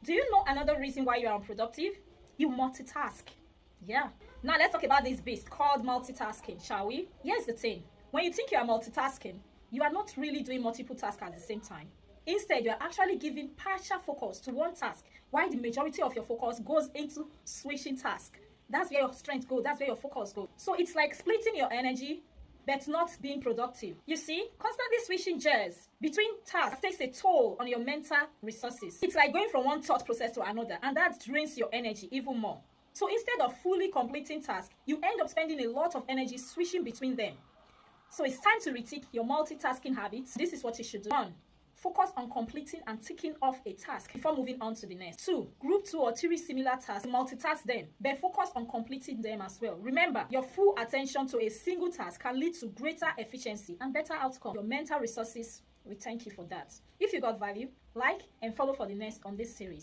Do you know another reason why you are unproductive? You multitask. Yeah. Now let's talk about this beast called multitasking, shall we? Here's the thing. When you think you are multitasking, you are not really doing multiple tasks at the same time. Instead, you are actually giving partial focus to one task, while the majority of your focus goes into switching tasks. That's where your strength goes. That's where your focus goes. So it's like splitting your energy, but not being productive. You see, constantly switching gears between tasks takes a toll on your mental resources. It's like going from one thought process to another, and that drains your energy even more. So instead of fully completing tasks, you end up spending a lot of energy switching between them. So it's time to rethink your multitasking habits. This is what you should do. 1. Focus on completing and ticking off a task before moving on to the next. 2. Group 2 or 3 similar tasks, multitask them, but focus on completing them as well. Remember, your full attention to a single task can lead to greater efficiency and better outcome. Your mental resources, we thank you for that. If you got value, like and follow for the next on this series.